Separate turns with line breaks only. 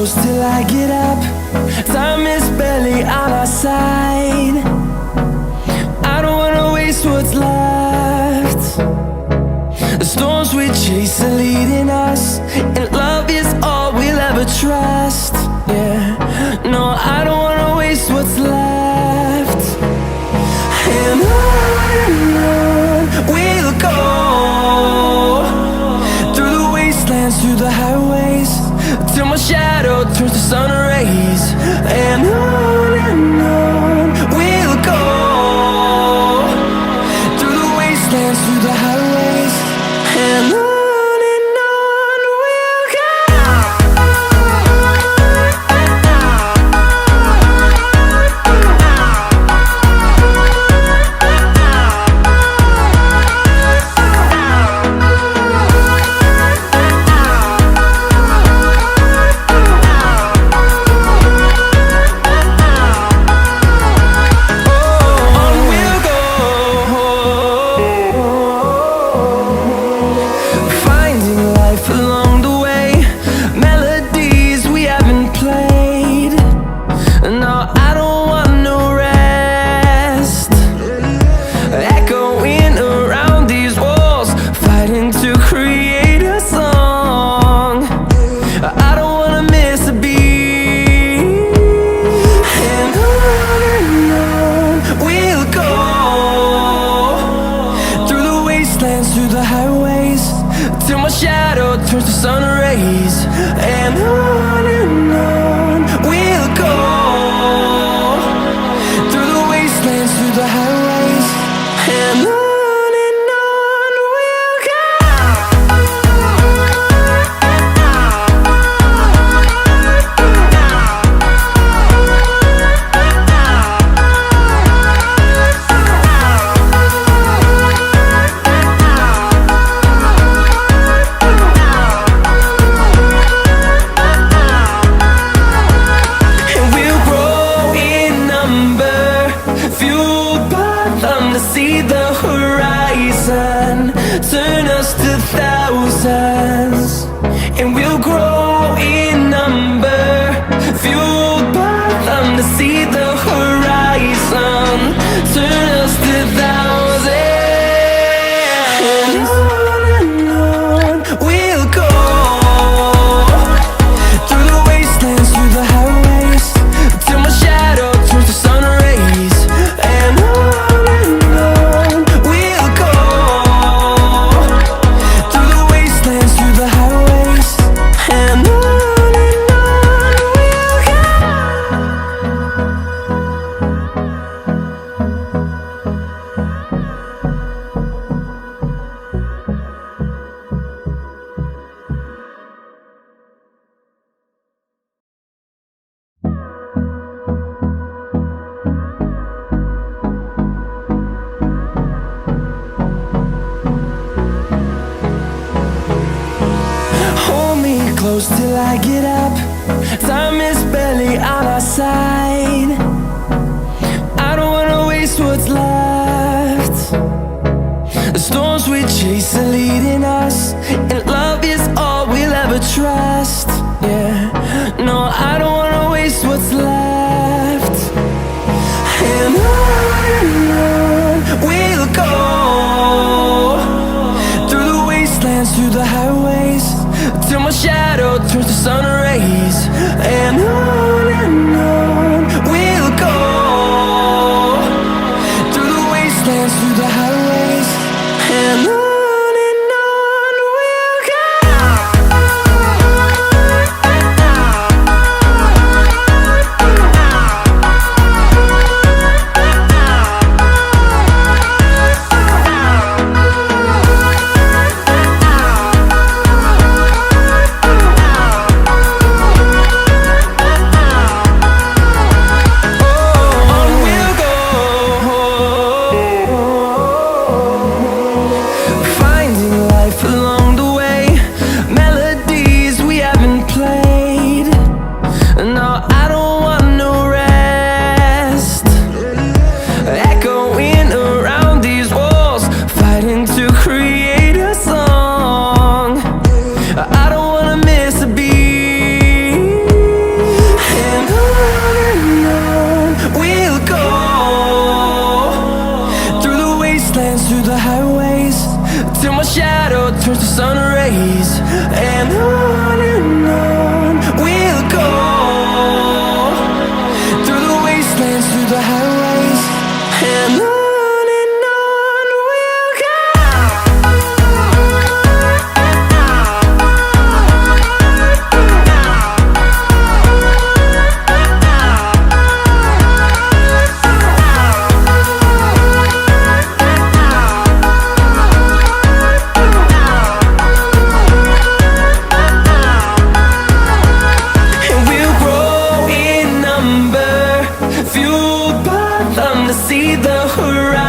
close till I get up. Time is barely on our side. I don't wanna waste what's left. The storms we chase are leading us, and love is all we'll ever trust. Yeah, no, I don't wanna waste what's left. And on we'll go, through the wastelands, through the highways, till my shadow turns to sun rays. And on we'll go, through the wastelands, through the highways, and on we'll go. Through the highways, till my shadow turns to sun rays. And on we'll go, through the wastelands, through the highways, and on we'll go. See the horizon turn us to thousands, and we'll grow in number, fueled by them. To see the horizon turn us to thousands, and on we'll go, through the wastelands, through the highways, till my shadow turns to sun rays. And close till I get up. Time is barely on our side. I don't wanna waste what's left. The storms we chase are leading us, and love is all we'll ever trust. Yeah, no, I don't wanna waste what's left. And on we'll go, through the wastelands, through the highways, till my shadow turns to sun rays. And on we'll go, through the wastelands, through the highways, and on. dance through the highways, and on we'll go. And we'll grow in number, fueled by them to see the horizon.